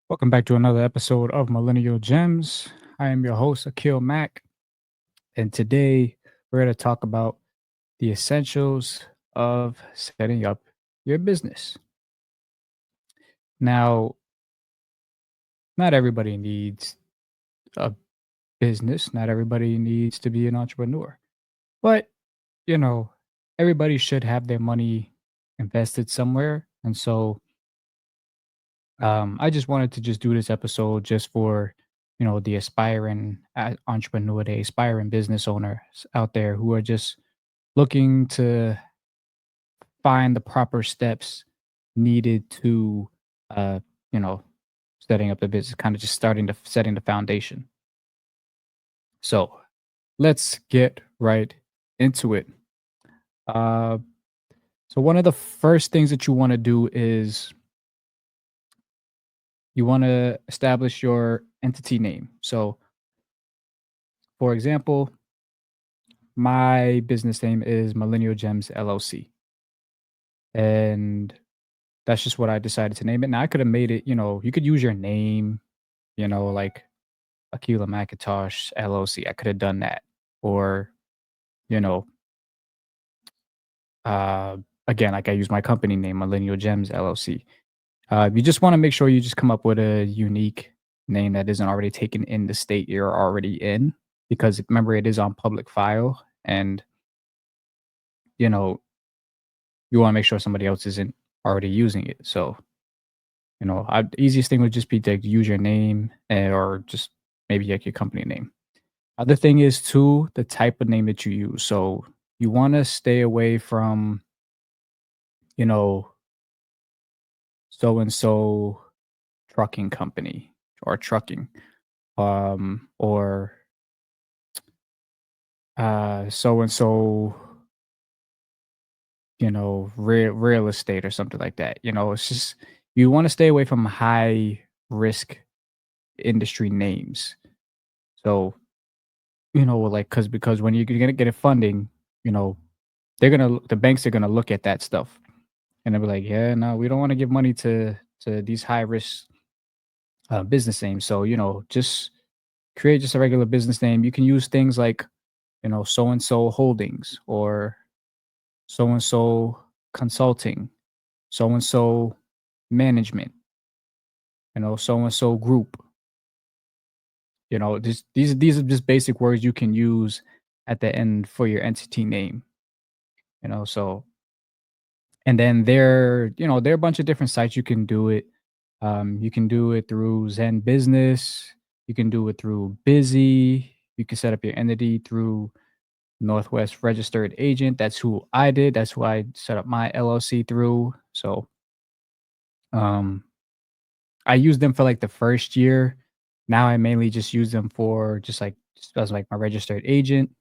Welcome back to another episode of Millennial Gems. I am your host, Akil Mack, and today we're going to talk about the essentials of setting up your business. Now, not everybody needs a business, not everybody needs to be an entrepreneur, but you know, everybody should have their money invested somewhere. And so I just wanted to just do this episode just for, the aspiring entrepreneur, the aspiring business owners out there who are just looking to find the proper steps needed to, uh, you know, setting up the business, kind of just starting to setting the foundation. So let's get right into it. Uh, so one of the first things that you want to do is you want to establish your entity name. So, for example, my business name is Millennial Gems LLC. And that's just what I decided to name it. Now I could have made it, you could use your name, like Aquila Macintosh LLC. I could have done that. Or, you know, uh again, like I use my company name, Millennial Gems LLC. You just want to make sure you just come up with a unique name that isn't already taken in the state you're already in. Because remember, it is on public file and you know you want to make sure somebody else isn't already using it. So, the easiest thing would just be to use your name or just maybe like your company name. Other thing is too the type of name that you use. So you want to stay away from, you know, so and so trucking company or trucking, or so and so, real estate or something like that. It's just you want to stay away from high risk industry names. So, like because when you're gonna get a funding, you know, the banks are gonna look at that stuff and they'll be like, yeah, no, we don't want to give money to these high risk business names. So, just create just a regular business name. You can use things like, so and so holdings or so and so consulting, so and so management, so and so group. These are just basic words you can use at the end for your entity name. So and then there are a bunch of different sites you can do it. You can do it through Zen Business. You can do it through Busy. You can set up your entity through Northwest Registered Agent. That's who I did. That's who I set up my LLC through. So um, I used them for like the first year. Now I mainly just use them for just as like my registered agent.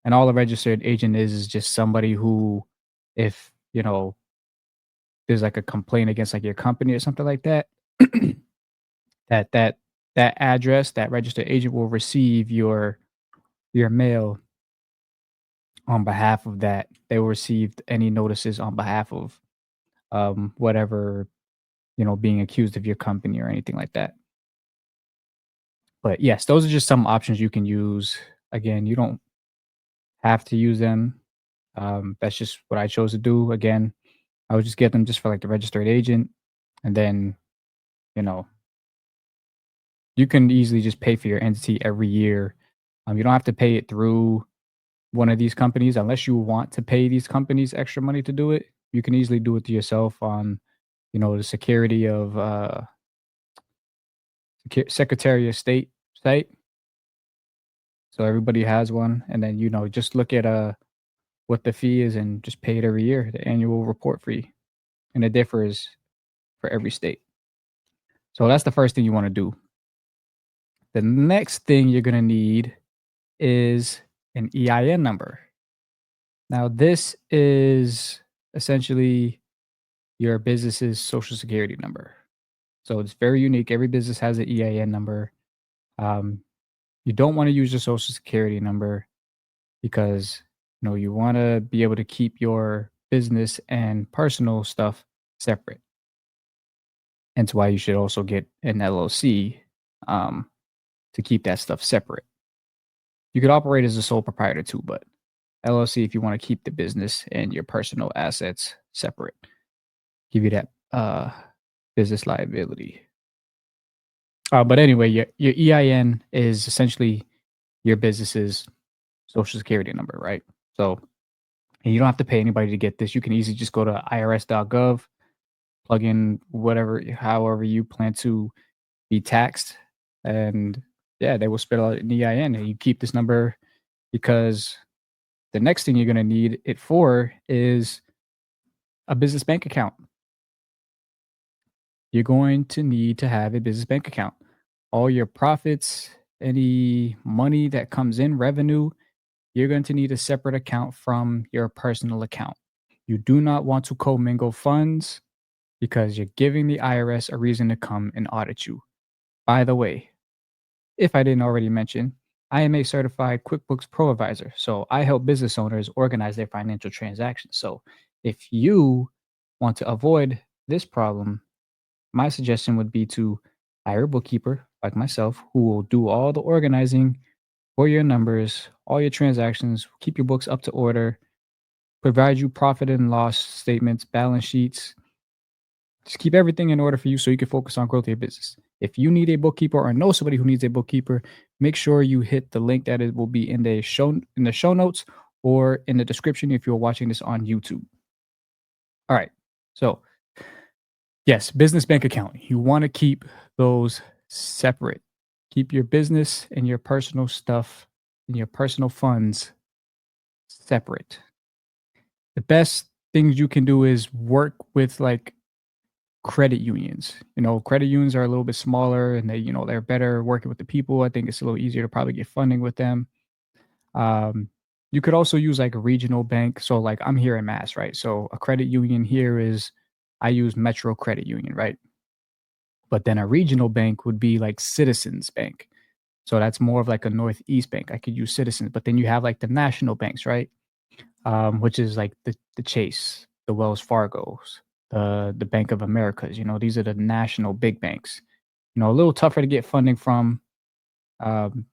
And all a registered agent is just somebody who, if there's like a complaint against like your company or something like that, that that that address, that registered agent will receive your mail on behalf of that. They will receive any notices on behalf of whatever, being accused of your company or anything like that. But yes, those are just some options you can use. Again, you don't have to use them. That's just what I chose to do. Again, I would just get them just for like the registered agent. And then, you know, you can easily just pay for your entity every year. You don't have to pay it through one of these companies unless you want to pay these companies extra money to do it. You can easily do it to yourself on, the security of Secretary of State site. So everybody has one, and then just look at what the fee is and just pay it every year, the annual report fee, and it differs for every state. So that's the first thing you want to do. The next thing you're gonna need is an EIN number. Now, this is essentially your business's social security number. So it's very unique. Every business has an EIN number. Um, you don't want to use your social security number because you want to be able to keep your business and personal stuff separate. Hence why you should also get an LLC um, to keep that stuff separate. You could operate as a sole proprietor too, but LLC if you want to keep the business and your personal assets separate. Give you that business liability. But anyway, your EIN is essentially your business's social security number, right? So and you don't have to pay anybody to get this. You can easily just go to irs.gov, plug in whatever, however you plan to be taxed, and yeah, they will spit out an EIN, and you keep this number because the next thing you're going to need it for is a business bank account. You're going to need to have a business bank account. All your profits, any money that comes in, revenue, you're going to need a separate account from your personal account. You do not want to commingle funds because you're giving the IRS a reason to come and audit you. By the way, if I didn't already mention, I am a certified QuickBooks Pro advisor. So I help business owners organize their financial transactions. So if you want to avoid this problem, my suggestion would be to hire a bookkeeper like myself who will do all the organizing for your numbers, all your transactions, keep your books up to order, provide you profit and loss statements, balance sheets. Just keep everything in order for you so you can focus on growth of your business. If you need a bookkeeper or know somebody who needs a bookkeeper, make sure you hit the link that it will be in the show notes or in the description if you're watching this on YouTube. All right. So, yes, business bank account. You want to keep those separate. Keep your business and your personal stuff and your personal funds separate. The best things you can do is work with like credit unions. Credit unions are a little bit smaller and they're better working with the people. I think it's a little easier to probably get funding with them. Um, you could also use like a regional bank. So like I'm here in Mass, right? So a credit union here is I use Metro Credit Union, right? But then a regional bank would be like Citizens Bank. So that's more of like a Northeast bank. I could use Citizens, but then you have like the national banks, right? Which is like the Chase, the Wells Fargo's, the Bank of Americas. These are the national big banks. A little tougher to get funding from, um,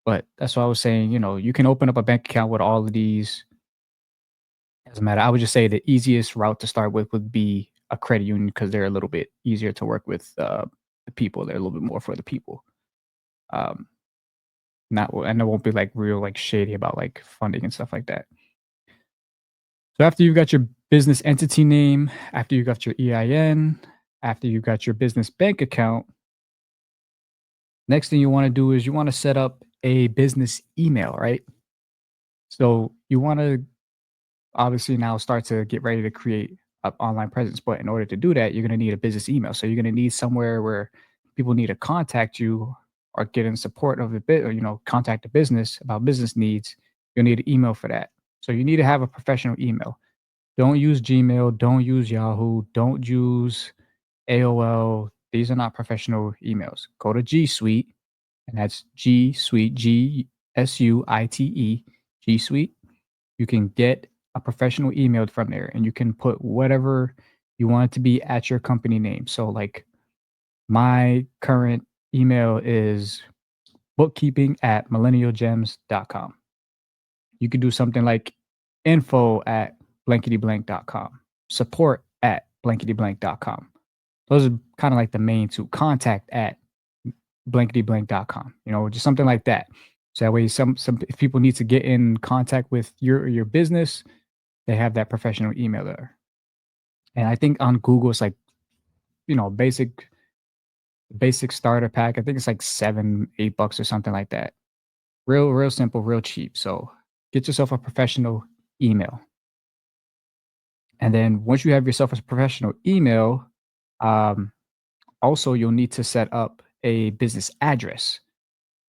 but that's what I was saying. You can open up a bank account with all of these. Doesn't matter. I would just say the easiest route to start with would be a credit union because they're a little bit easier to work with the people. They're a little bit more for the people. Um, not and it won't be like real like shady about like funding and stuff like that. So after you've got your business entity name, after you got your EIN, after you got your business bank account, next thing you want to do is you want to set up a business email, right? So you want to obviously now start to get ready to create an online presence, but in order to do that, you're going to need a business email. So you're going to need somewhere where people need to contact you or get in support of the bit, or contact the business about business needs. You'll need an email for that. So you need to have a professional email. Don't use Gmail, don't use Yahoo, don't use AOL. These are not professional emails. Go to G Suite, and that's G Suite, GSUITE, G Suite. You can get a professional email from there, and you can put whatever you want it to be at your company name. So, like, my current email is bookkeeping@millennialgems.com. You could do something like info@blanketyblank.com, support@blanketyblank.com. Those are kind of like the main two. Contact@blanketyblank.com, just something like that. So that way some if people need to get in contact with your business, they have that professional email there. And I think on Google it's like, basic starter pack. I think it's like 7, $8 or something like that. Real simple, real cheap. So get yourself a professional email. And then once you have yourself a professional email, um, also you'll need to set up a business address.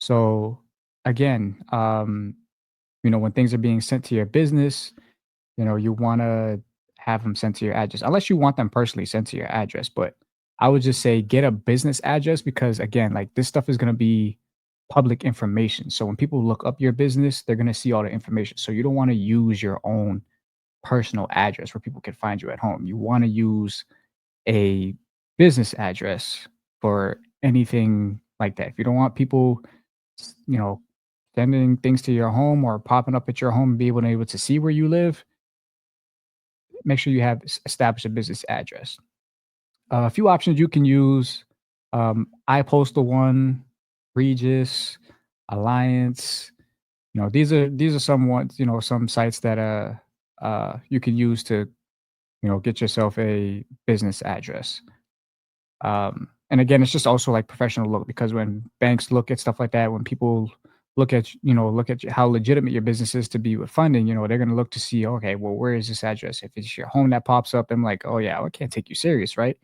So again, when things are being sent to your business, you want to have them sent to your address, unless you want them personally sent to your address. But I would just say get a business address because again, like this stuff is going to be public information. So when people look up your business, they're going to see all the information. So you don't want to use your own personal address where people can find you at home. You want to use a business address for anything like that. If you don't want people, you know, sending things to your home or popping up at your home and be able to see where you live, make sure you have established a business address. A few options you can use: iPostal One, Regis, Alliance. These are some ones. Some sites that you can use to get yourself a business address. And again, it's just also like professional look, because when banks look at stuff like that, when people look at how legitimate your business is to be with funding, they're going to look to see, okay, well, where is this address? If it's your home that pops up, I'm like, oh yeah, I can't take you serious, right?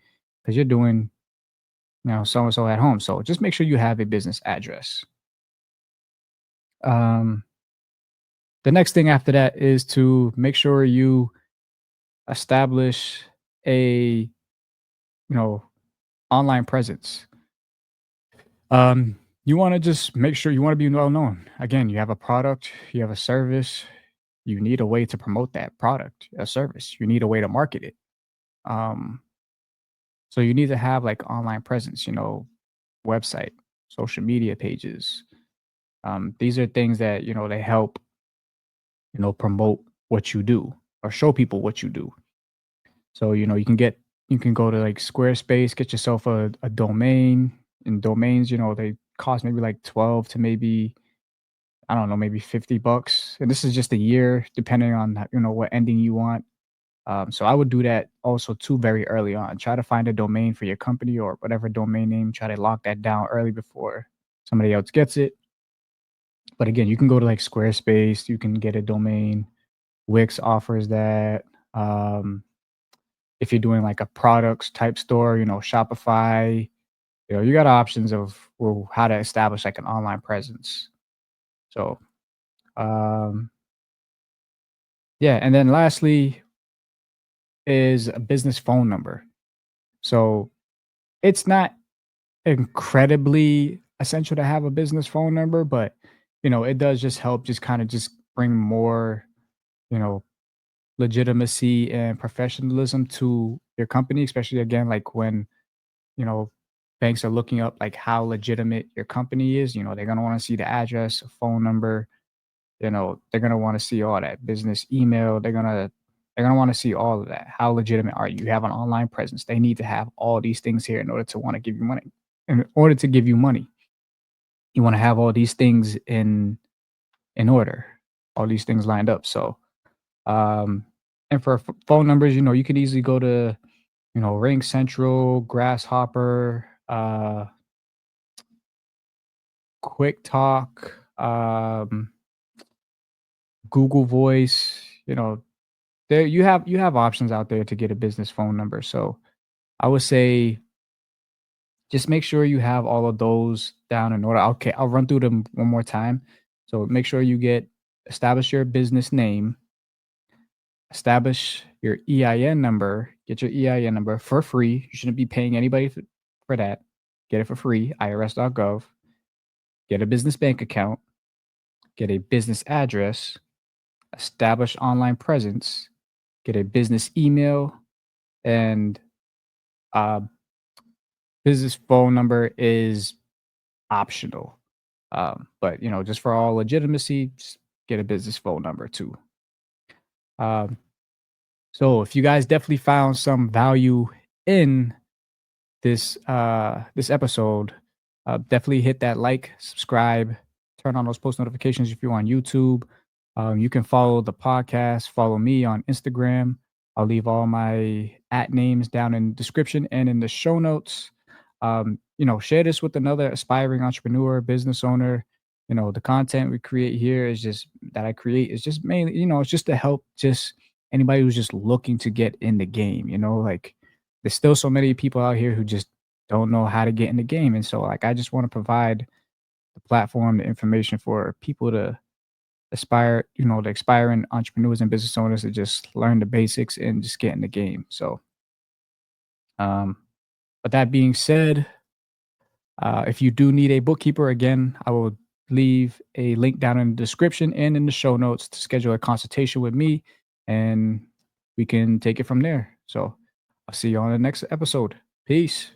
Because you're doing, so and so at home. So just make sure you have a business address. Um, the next thing after that is to make sure you establish a, online presence. You want to just make sure you want to be well known. Again, you have a product, you have a service, you need a way to promote that product, a service. You need a way to market it. Um, so you need to have like online presence, website, social media pages. These are things that, they help, promote what you do or show people what you do. So, you can go to like Squarespace, get yourself a domain. And domains, they cost maybe like 12 to maybe, I don't know, maybe $50. And this is just a year, depending on, what ending you want. So I would do that also too very early on. Try to find a domain for your company or whatever domain name. Try to lock that down early before somebody else gets it. But again, you can go to like Squarespace, you can get a domain. Wix offers that. Um, if you're doing like a products type store, Shopify, you got options of, well, how to establish like an online presence. So, um, yeah. And then lastly is a business phone number. So it's not incredibly essential to have a business phone number, but it does just help just kind of just bring more, you know, legitimacy and professionalism to your company, especially again, like when, you know, banks are looking up like how legitimate your company is. They're gonna want to see the address, phone number, they're gonna want to see all that business email. They're gonna want to see all of that. How legitimate are you? You have an online presence. They need to have all these things here in order to want to give you money. In order to give you money, you want to have all these things in order, all these things lined up. So, um, and for phone numbers, you could easily go to Ring Central, Grasshopper, Quick Talk, Google Voice. There you have options out there to get a business phone number. So I would say just make sure you have all of those down in order. Okay, I'll run through them one more time. So make sure you establish your business name, establish your EIN number, get your EIN number for free. You shouldn't be paying anybody for that. Get it for free, irs.gov. Get a business bank account, get a business address, establish online presence, get a business email, and uh, business phone number is optional. But just for all legitimacy, just get a business phone number too. Um, so if you guys definitely found some value in this episode, definitely hit that like, subscribe, turn on those post notifications if you're on YouTube. You can follow the podcast, follow me on Instagram. I'll leave all my names down in the description and in the show notes. Share this with another aspiring entrepreneur, business owner. The content we create here is just that I create is just mainly, it's just to help just anybody who's just looking to get in the game, like there's still so many people out here who just don't know how to get in the game. And so like I just want to provide the platform, the information for people to the aspiring entrepreneurs and business owners to just learn the basics and just get in the game. So um but that being said, if you do need a bookkeeper, again, I will leave a link down in the description and in the show notes to schedule a consultation with me, and we can take it from there. So I'll see you on the next episode. Peace.